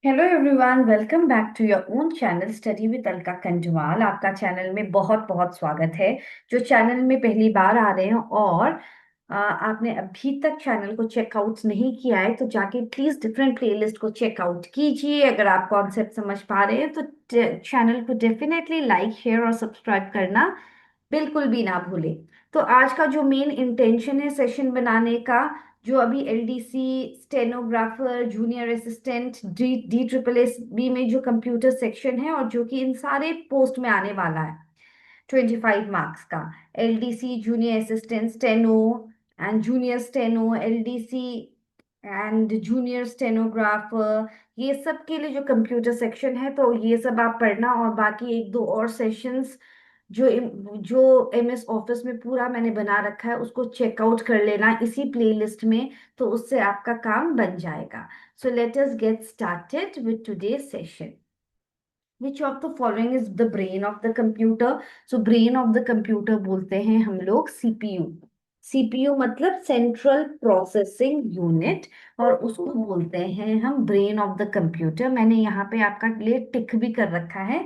Hello everyone, welcome back to your own channel study with Alka Kanjwal. आपका channel में बहुत बहुत स्वागत है। जो चैनल में पहली बार आ रहे हैं और आपने अभी तक चैनल को चेकआउट नहीं किया है तो जाके प्लीज डिफरेंट प्लेलिस्ट को चेकआउट कीजिए। अगर आप कॉन्सेप्ट समझ पा रहे हैं तो चैनल को डेफिनेटली लाइक शेयर और सब्सक्राइब करना बिल्कुल भी ना भूले। तो आज का जो मेन इंटेंशन है सेशन बनाने का, जो अभी LDC, stenographer, junior assistant, D D triple S B में जो कंप्यूटर सेक्शन है और जो कि इन सारे पोस्ट में आने वाला है 25 मार्क्स का। LDC, junior assistant, steno and junior steno, LDC and junior stenographer, ये सब के लिए जो कंप्यूटर सेक्शन है तो ये सब आप पढ़ना। और बाकी एक दो और सेशंस जो जो एमएस ऑफिस में पूरा मैंने बना रखा है उसको चेकआउट कर लेना इसी प्लेलिस्ट में, तो उससे आपका काम बन जाएगा। So let us get started with today session. Which of the following is the brain of the computer? So brain of the computer बोलते हैं हम लोग सीपीयू। सीपीयू मतलब सेंट्रल प्रोसेसिंग यूनिट, और उसको बोलते हैं हम ब्रेन ऑफ द कंप्यूटर। मैंने यहाँ पे आपका लिए टिक भी कर रखा है।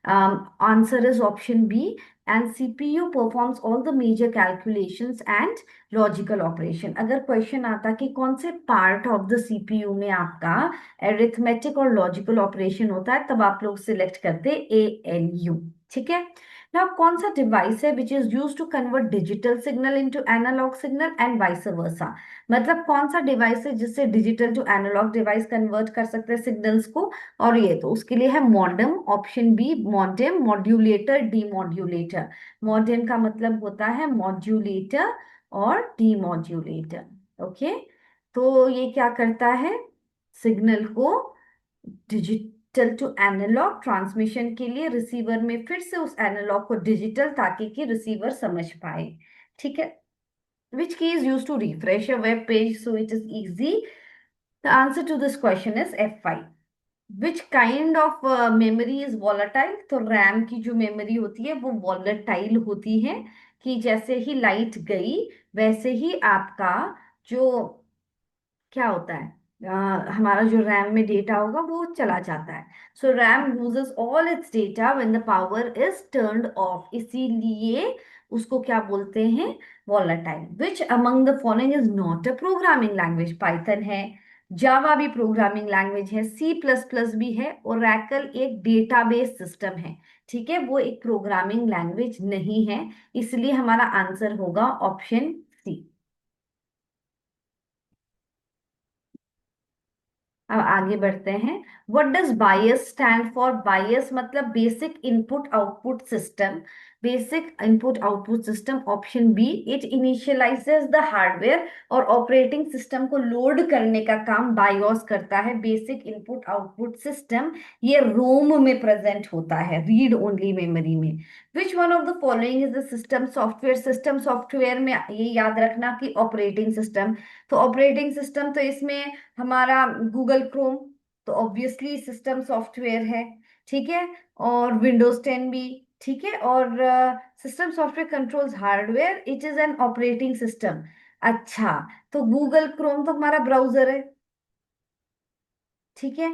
Answer is option B, and CPU performs all the major calculations and logical operation. अगर क्वेश्चन आता कि कौन से पार्ट ऑफ द सीपीयू में आपका एरिथमेटिक और लॉजिकल ऑपरेशन होता है, तब आप लोग सिलेक्ट करते ALU। ठीक है। नाउ कौन सा डिवाइस है which is use to convert digital signal into analog signal and vice versa? मतलब कौन सा डिवाइस है जिससे digital to analog device convert कर सकते हैं सिग्नल्स को? और ये तो उसके लिए है modem, option B modem, modulator, demodulator. Modem का मतलब होता है मॉड्यूलेटर और डीमॉड्यूलेटर। ओके। तो ये क्या करता है? सिग्नल को डिजिटल टू एनालॉग ट्रांसमिशन के लिए रिसीवर में फिर से उस एनालॉग को डिजिटल, ताकि कि रिसीवर समझ पाए। ठीक है। Which key is use to refresh a web page so it is easy? The answer to this question is F5। Which kind of memory is volatile? तो रैम की जो मेमोरी होती है वो वॉलेटाइल होती है, कि जैसे ही लाइट गई वैसे ही आपका जो क्या होता है, हमारा जो रैम में डेटा होगा वो चला जाता है। So RAM loses all its data when the power is turned off, इसीलिए उसको क्या बोलते हैं? Volatile. Which among the following is not a programming language? Python है, जावा भी प्रोग्रामिंग लैंग्वेज है, सी प्लस प्लस भी है, ओरेकल एक डेटाबेस सिस्टम है। ठीक है, वो एक प्रोग्रामिंग लैंग्वेज नहीं है, इसलिए हमारा आंसर होगा ऑप्शन सी। अब आगे बढ़ते हैं। What does BIOS stand for? BIOS मतलब basic input output system. Basic input output system, option B. It initializes the hardware और ऑपरेटिंग सिस्टम को लोड करने का काम बायोस करता है। बेसिक इनपुट आउटपुट सिस्टम ये रोम में प्रेजेंट होता है, रीड ओनली मेमोरी में। Which one of the following is the system software? System software में ये याद रखना कि ऑपरेटिंग सिस्टम, तो ऑपरेटिंग सिस्टम तो इसमें हमारा गूगल क्रोम तो ऑब्वियसली सिस्टम सॉफ्टवेयर है। ठीक है। और विंडोज 10 भी। ठीक है। और system software controls hardware, it is an operating system. अच्छा, तो गूगल क्रोम तो हमारा ब्राउजर है। ठीक है।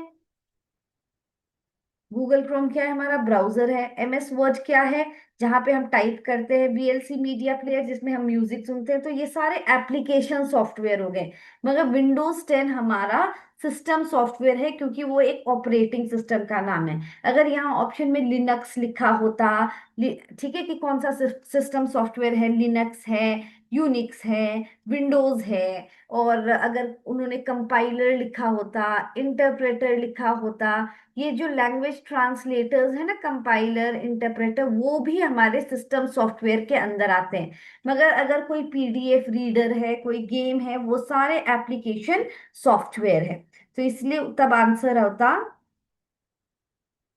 गूगल क्रोम क्या है? हमारा ब्राउजर है। एमएस वर्ड क्या है? जहां पे हम टाइप करते हैं। वीएलसी मीडिया प्लेयर जिसमें हम म्यूजिक सुनते हैं। तो ये सारे एप्लीकेशन सॉफ्टवेयर हो गए। मगर विंडोज 10 हमारा सिस्टम सॉफ्टवेयर है, क्योंकि वो एक ऑपरेटिंग सिस्टम का नाम है। अगर यहाँ ऑप्शन में लिनक्स लिखा होता, ठीक है, कि कौन सा सिस्टम सॉफ्टवेयर है, लिनक्स है, यूनिक्स है, विंडोज है, और अगर उन्होंने कंपाइलर लिखा होता, इंटरप्रेटर लिखा होता, ये जो लैंग्वेज ट्रांसलेटर्स है ना, कंपाइलर, इंटरप्रेटर, वो भी हमारे सिस्टम सॉफ्टवेयर के अंदर आते हैं। मगर अगर कोई पीडीएफ रीडर है, कोई गेम है, वो सारे एप्लीकेशन सॉफ्टवेयर है। तो इसलिए तब आंसर होता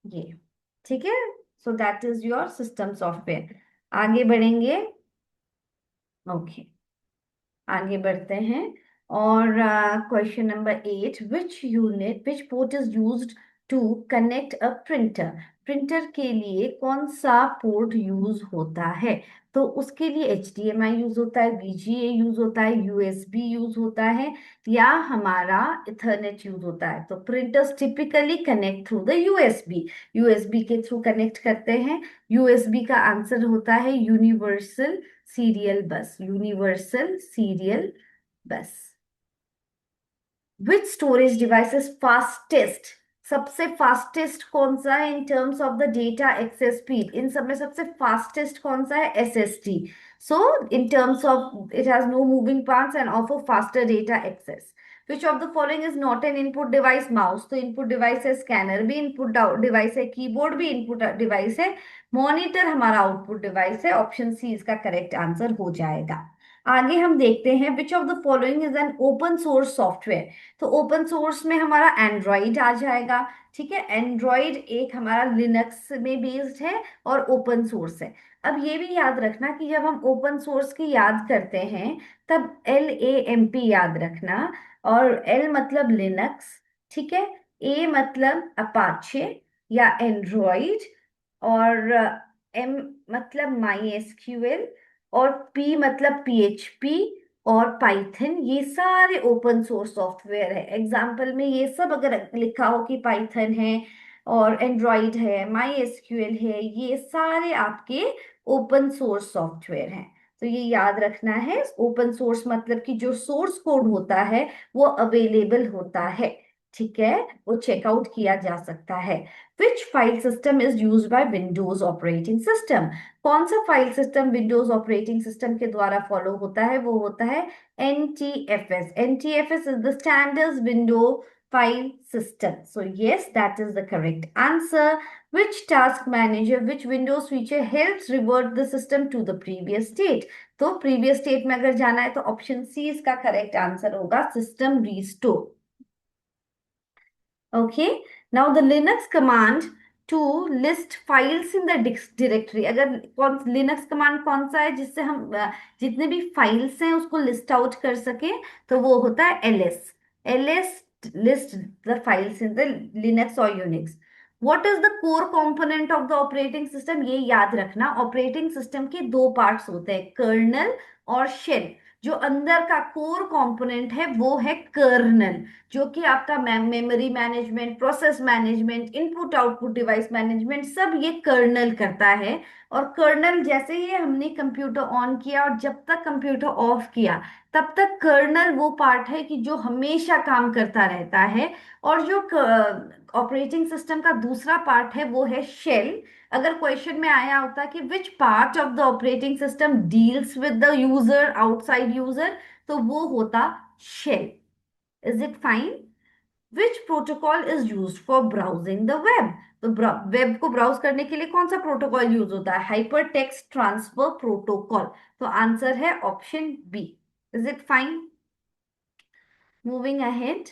ये। ठीक है। So that is your system software. आगे बढ़ेंगे। ओके। आगे बढ़ते हैं। और question number 8, which port is used to connect a printer? Printer के लिए कौन सा पोर्ट यूज होता है? तो उसके लिए HDMI यूज होता है, VGA यूज होता है, USB यूज होता है, या हमारा इथरनेट यूज होता है। तो printers typically connect through the USB, USB के थ्रू कनेक्ट करते हैं। USB का आंसर होता है universal serial bus, universal serial bus. Which storage device is fastest, सबसे फास्टेस्ट कौन सा है in terms of the data access speed? इन सब में सबसे फास्टेस्ट कौन सा है? SSD। So in terms of it has no moving parts and offer faster data access. Which of the following is not an input device? Mouse तो input device है, scanner भी इनपुट डिवाइस है, keyboard भी input device है, monitor हमारा output device है। Option C इसका correct answer हो जाएगा। आगे हम देखते हैं विच of the following is an open source software. तो ओपन सोर्स में हमारा एंड्रॉइड आ जाएगा। ठीक है, एंड्रॉइड एक हमारा लिनक्स में बेस्ड है और ओपन सोर्स है। अब ये भी याद रखना कि जब हम ओपन सोर्स की याद करते हैं तब LAMP याद रखना। और L मतलब लिनक्स, ठीक है, A मतलब अपाचे या एंड्रॉइड, और M मतलब माई एसक्यूएल, और P मतलब PHP और पाइथन, ये सारे ओपन सोर्स सॉफ्टवेयर है। एग्जाम्पल में ये सब अगर लिखा हो कि पाइथन है और एंड्रॉइड है, माई एसक्यूएल है, ये सारे आपके ओपन सोर्स सॉफ्टवेयर हैं। तो ये याद रखना है, ओपन सोर्स मतलब कि जो सोर्स कोड होता है वो अवेलेबल होता है, ठीक है, वो चेकआउट किया जा सकता है। Which file system is use by Windows operating system? कौन सा file system Windows operating system के द्वारा फॉलो होता है? वो होता है NTFS। NTFS is the standards window file system. So yes, that is the correct answer. Which task manager, which Windows feature helps revert the system to the previous state? तो previous state में अगर जाना है तो option C इसका correct answer होगा, system restore. Okay, now the Linux command to list files in the directory, अगर कौन लिनक्स कमांड कौन सा है जिससे हम जितने भी फाइल्स हैं उसको लिस्ट आउट कर सके, तो वो होता है LS। LS list the files in the Linux और Unix. What is the core component of the operating system? ये याद रखना, ऑपरेटिंग सिस्टम के दो पार्ट्स होते हैं, कर्नल और शेल। जो अंदर का कोर कंपोनेंट है वो है कर्नल, जो कि आपका memory management, process management, input output device management सब ये कर्नल करता है। और कर्नल जैसे ही हमने कंप्यूटर ऑन किया और जब तक कंप्यूटर ऑफ किया तब तक कर्नल वो पार्ट है कि जो हमेशा काम करता रहता है। और जो ऑपरेटिंग सिस्टम का दूसरा पार्ट है वो है शेल। अगर क्वेश्चन में आया होता कि which part of the operating system deals with the user outside user, तो वो होता shell. Is it fine? Which protocol is use for browsing the web? तो वेब को ब्राउज करने के लिए कौन सा प्रोटोकॉल यूज होता है? Hyper text transfer protocol. तो आंसर है option B. Is it fine? Moving ahead.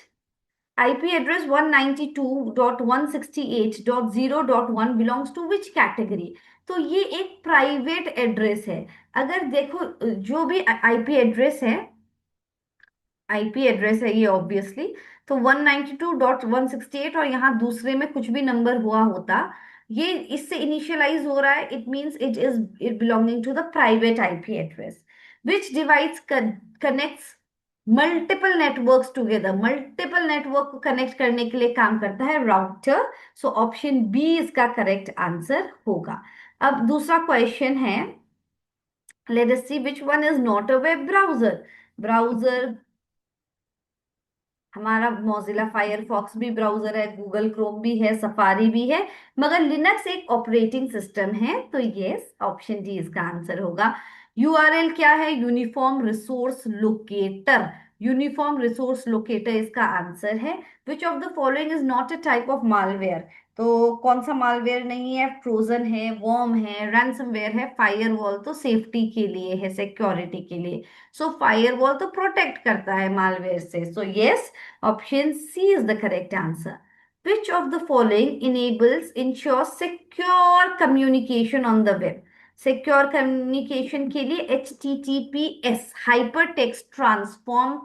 IP address 192.168.0.1 belongs to which category? तो ये एक प्राइवेट एड्रेस है। अगर देखो जो भी IP एड्रेस है, IP एड्रेस है ये ऑब्वियसली, तो 192.168 और यहाँ दूसरे में कुछ भी नंबर हुआ होता, ये इससे इनिशियलाइज हो रहा है, it means it belonging to the private IP address. Which device connects multiple networks together? Multiple network को कनेक्ट करने के लिए काम करता है राउटर। सो ऑप्शन बी इसका करेक्ट आंसर होगा। अब दूसरा क्वेश्चन है, let us see which one is not a web browser. Browser हमारा मोजिला फायरफॉक्स भी ब्राउजर है, गूगल क्रोम भी है, सफारी भी है, मगर लिनक्स एक ऑपरेटिंग सिस्टम है। तो यस, ऑप्शन डी इसका आंसर होगा। URL क्या है? Uniform resource locator. Uniform resource locator इसका आंसर है। विच of the following is not a type of malware? तो कौन सा मालवेयर नहीं है? ट्रोजन है, वॉर्म है, रैंसमवेयर है, फायरवॉल तो सेफ्टी के लिए है, सिक्योरिटी के लिए। सो फायरवॉल तो प्रोटेक्ट करता है मालवेयर से। So yes, option C is the correct answer. Which of the following ensures secure communication on the web? Secure communication के लिए HTTPS, hypertext transform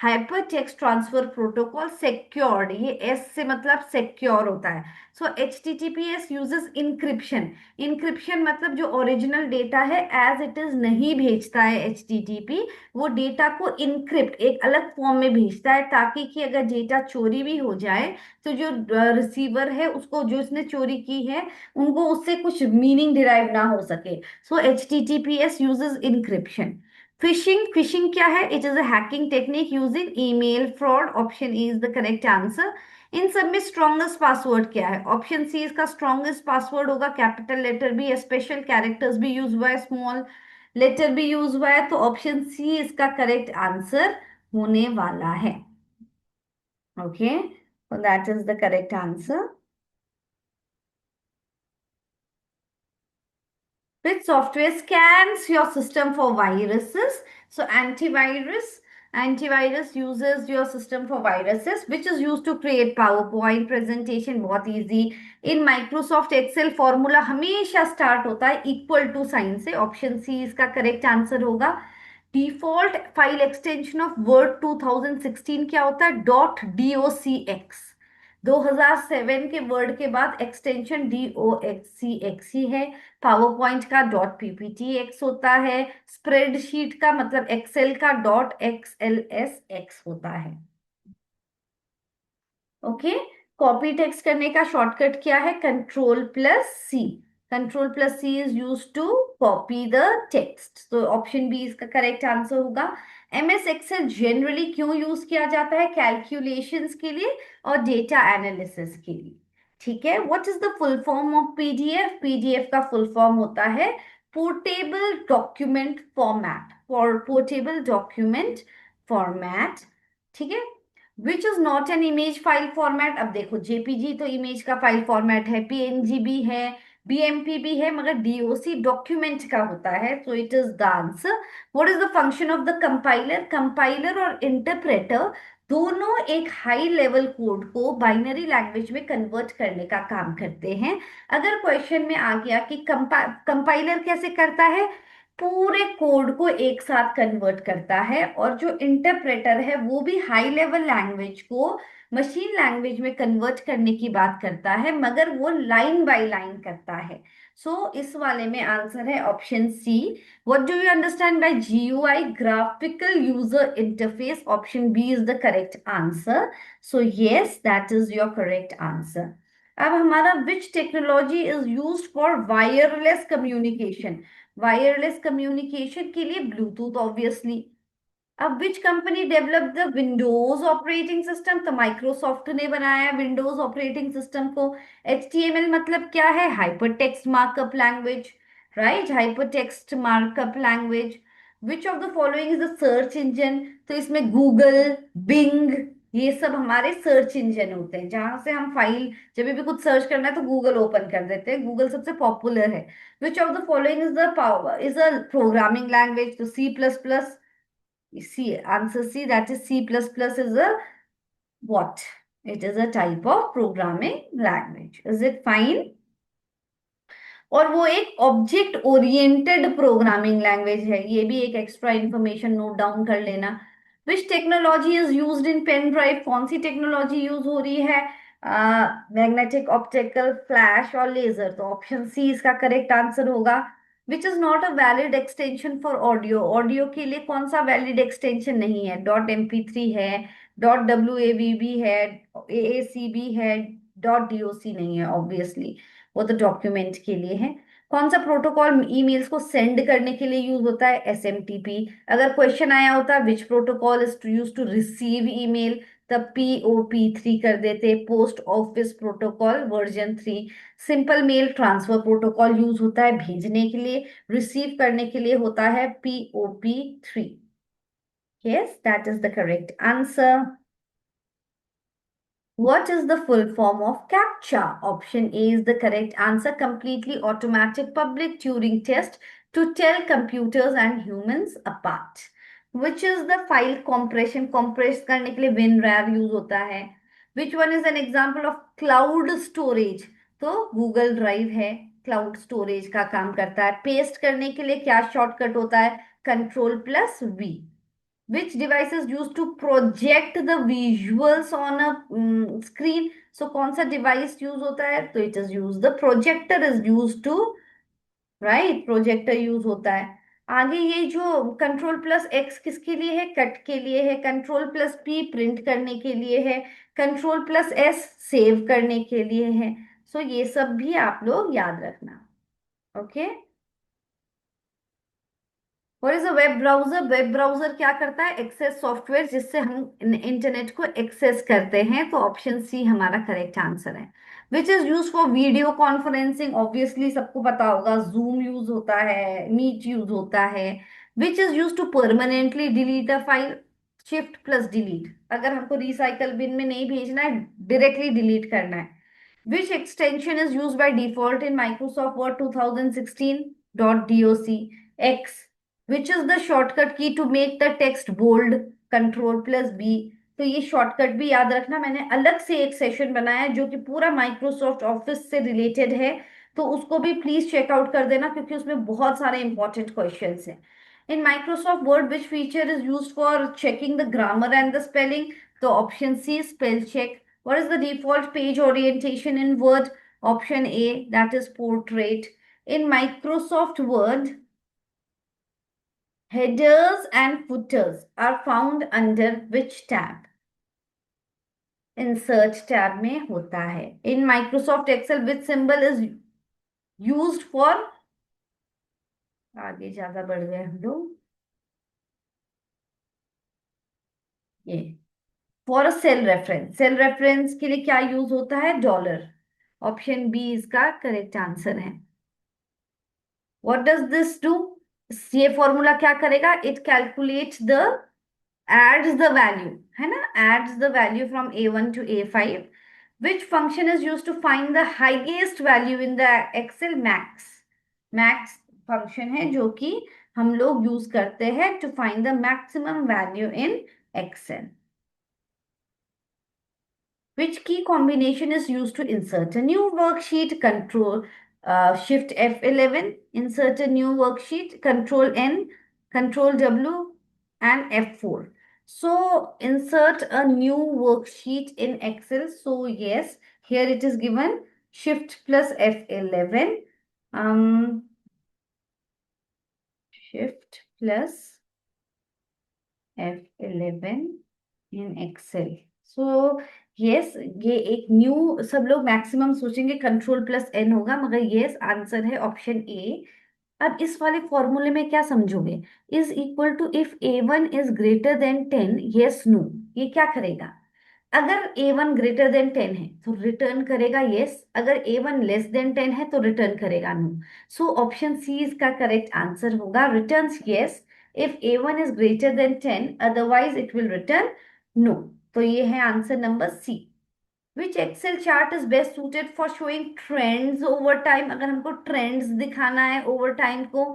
hyper text transfer protocol secured, ये S से मतलब secure होता है। सो HTTPS uses encryption. Encryption मतलब जो original data है एज इट इज नहीं भेजता है HTTP, वो डेटा को इनक्रिप्ट एक अलग फॉर्म में भेजता है, ताकि कि अगर डेटा चोरी भी हो जाए तो जो रिसीवर है उसको, जो इसने चोरी की है, उनको उससे कुछ मीनिंग डिराइव ना हो सके। So HTTPS uses encryption. Phishing, phishing क्या है? It is a hacking technique using email fraud. Option E is the correct answer. इन सब में स्ट्रॉन्गेस्ट पासवर्ड क्या है? ऑप्शन सी इसका स्ट्रॉन्गेस्ट पासवर्ड होगा कैपिटल लेटर भी है, स्पेशल कैरेक्टर्स भी यूज हुआ है, स्मॉल लेटर भी यूज हुआ है, तो ऑप्शन सी इसका करेक्ट आंसर होने वाला है। Okay, that is the correct answer. Which software scans your system for viruses? So antivirus uses your system for viruses, which is used to create PowerPoint presentation, बहुत easy. In Microsoft Excel formula हमेशा start होता है equal to sign से, option C इसका correct answer होगा। Default file extension of word 2016 क्या होता है? .docx। 2007 के वर्ड के बाद एक्सटेंशन DOCX ही है। पावर पॉइंट का .pptx होता है। स्प्रेडशीट का मतलब एक्सेल का .xlsx होता है। ओके, कॉपी टेक्स्ट करने का शॉर्टकट क्या है? Control. Control is use to copy the text, तो ऑप्शन बी इसका करेक्ट आंसर होगा। MS एक्सेल जनरली क्यों यूज किया जाता है? कैलकुलेशंस के लिए और डेटा एनालिसिस के लिए। ठीक है, what is the full form of PDF? PDF का फुल फॉर्म होता है portable document format, portable document format. ठीक है, which is not an image file format. अब देखो, JPG तो इमेज का फाइल फॉर्मेट है, PNG भी है, BMP भी है, मगर DOC डॉक्यूमेंट का होता है, सो it is the answer. What is the function of the compiler? Compiler और इंटरप्रेटर दोनों एक हाई लेवल कोड को बाइनरी लैंग्वेज में कन्वर्ट करने का काम करते हैं। अगर क्वेश्चन में आ गया कि कंपाइलर कैसे करता है, पूरे कोड को एक साथ कन्वर्ट करता है, और जो इंटरप्रेटर है वो भी हाई लेवल लैंग्वेज को मशीन लैंग्वेज में कन्वर्ट करने की बात करता है, मगर वो लाइन बाय लाइन करता है। सो इस वाले में आंसर है option C. What do you understand by GUI? Graphical user interface. Option B is the correct answer. So yes, that is your correct answer. अब हमारा which technology is used for wireless communication? Wireless communication के लिए Bluetooth obviously. अब which company develop the Windows operating system? तो Microsoft ने बनाया Windows operating system को। HTML मतलब क्या है? Hyper text markup language, right, hyper text markup language. Which of the following is the search engine? तो इसमें गूगल, बिंग, ये सब हमारे सर्च इंजन होते हैं, जहां से हम फाइल, जब भी कुछ सर्च करना है तो गूगल ओपन कर देते हैं, गूगल सबसे पॉपुलर है। विच of the following is the power is a programming language? तो C++। C, answer C, that is C++ is a what? It is a type of programming language. Is it fine? और वो एक object oriented programming language है, ये भी एक extra information note down कर लेना। विच technology is used in pen drive? कौन सी टेक्नोलॉजी यूज हो रही है? मैग्नेटिक, ऑप्टिकल, फ्लैश और लेजर, तो ऑप्शन सी इसका करेक्ट आंसर होगा। Which is not a valid extension for audio? Audio के लिए कौन सा वैलिड एक्सटेंशन नहीं है? .MP3 है, .WAV भी है, AAC भी है, .DOC नहीं है ऑब्वियसली, वो तो डॉक्यूमेंट के लिए है। कौन सा प्रोटोकॉल ईमेल्स को सेंड करने के लिए यूज होता है? SMTP। अगर क्वेश्चन आया होता which protocol is use to receive email, तब POP3 कर देते, post office protocol version 3। Simple mail transfer protocol use होता है भेजने के लिए, रिसीव करने के लिए होता है POP3। Yes, that is the correct answer. What is the full form of CAPTCHA? Option A is the correct answer. Completely automatic public Turing test to tell computers and humans apart. Which is the file compression? Compress करने के लिए WinRAR use होता है. Which one is an example of cloud storage? तो Google Drive है, cloud storage का काम करता है. Paste करने के लिए क्या shortcut होता है? Control+V. Which device is used to project the visuals on a screen? So कौन सा डिवाइस यूज होता है? तो it is use the projector is use to, right, projector use होता है। आगे ये जो कंट्रोल प्लस एक्स किसके लिए है? कट के लिए है। कंट्रोल प्लस पी प्रिंट करने के लिए है। कंट्रोल प्लस एस सेव करने के लिए है। सो ये सब भी आप लोग याद रखना। ओके। और is a web browser? Web browser क्या करता है? एक्सेस सॉफ्टवेयर जिससे हम इंटरनेट को एक्सेस करते हैं। तो ऑप्शन सी हमारा करेक्ट आंसर है। Which is use for video conferencing? Obviously सबको पता होगा, जूम यूज होता है, मीट यूज होता है। Which is use to permanently delete a file? Shift plus delete. अगर हमको रिसाइकल बिन में नहीं भेजना है, डायरेक्टली डिलीट करना है। Which extension is used by default in Microsoft Word 2016? .doc. X. Which is the shortcut key to make the text bold? Control plus B. तो ये शॉर्टकट भी याद रखना। मैंने अलग से एक सेशन बनाया है जो कि पूरा माइक्रोसॉफ्ट ऑफिस से रिलेटेड है, तो उसको भी प्लीज चेकआउट कर देना क्योंकि उसमें बहुत सारे इंपॉर्टेंट क्वेश्चंस हैं। In Microsoft Word which feature is used for checking the grammar and the spelling? तो option C spell check. What is the default page orientation in Word? Option A, that is portrait. In Microsoft Word, headers and footers are found under which tab? Insert tab में होता है। In Microsoft Excel, which symbol is used for? आगे ज्यादा बढ़ गए हम लोग। ये for a cell reference, cell reference के लिए क्या यूज होता है? डॉलर। ऑप्शन बी इसका करेक्ट आंसर है। What does this do? ये फॉर्मूला क्या करेगा? It calculates the, adds the value, है ना, adds the value from A1 to A5। Which function is use to find the highest value in the Excel? Max. Max function है जो कि हम लोग यूज करते हैं to find the maximum value in Excel. Which key combination is used to insert a new worksheet? Control Shift F11. Insert a new worksheet. Control N, Control W, and F4. So insert a new worksheet in Excel. So yes, here it is given Shift plus F11. Shift plus F11 in Excel. So yes, ये एक new, सब लोग maximum सोचेंगे control plus N होगा, मगर yes answer है option A. अब इस वाले फॉर्मूले में क्या समझोगे? Is equal to, if A1 is greater than 10, yes no, ये क्या करेगा? अगर A1 ग्रेटर देन 10 है तो रिटर्न करेगा यस, अगर A1 लेस देन 10 है तो रिटर्न करेगा नो। सो ऑप्शन सी इसका करेक्ट आंसर होगा, returns yes if A1 is greater than 10, otherwise it will return no। तो ये है answer number C. Which Excel chart is best suited for showing trends over time? अगर हमको trends दिखाना है over time को,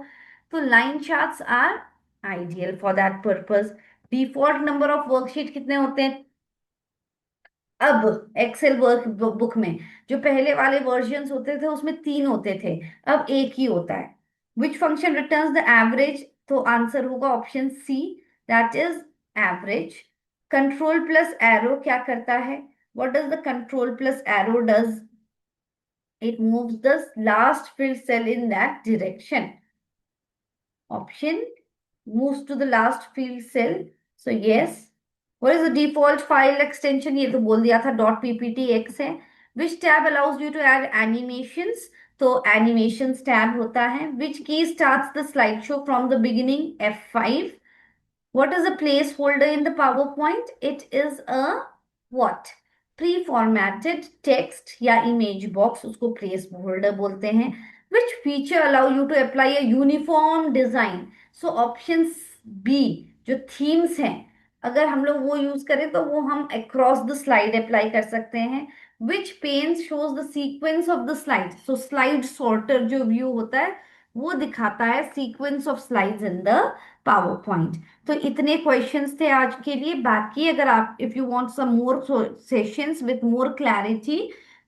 तो line charts are ideal for that purpose. Default number of worksheet कितने होते हैं? अब एक्सेल वर्क बुक में जो पहले वाले वर्जन्स होते थे उसमें 3 होते थे, अब एक ही होता है। Which function returns the average? तो आंसर होगा option C, that is average. Control plus arrow क्या करता है? What does the control plus arrow does? It moves the last filled cell in that direction. Option moves to the last field cell. So yes. What is the default file extension? ये तो बोल दिया था, .pptx है। Which tab allows you to add animations? तो animations tab होता है। Which key starts the slideshow from the beginning? F5. What is a placeholder in the PowerPoint? It is a what? Pre-formatted text या image box, उसको placeholder बोलते हैं। Which feature allow you to apply a uniform design? So options B, जो themes हैं, अगर हम लोग वो यूज करें तो वो हम across the slide अप्लाई कर सकते हैं। Which pane shows the sequence of the slide? So slide sorter जो व्यू होता है वो दिखाता है sequence of slides in the PowerPoint। तो इतने क्वेश्चंस थे आज के लिए। बाकी अगर आप, if you want some more sessions with more clarity,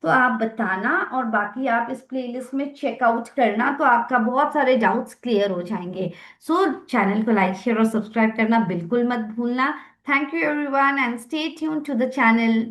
तो आप बताना, और बाकी आप इस प्लेलिस्ट में चेकआउट करना तो आपका बहुत सारे डाउट्स क्लियर हो जाएंगे। सो चैनल को लाइक शेयर और सब्सक्राइब करना बिल्कुल मत भूलना। Thank you everyone and stay tune to the channel.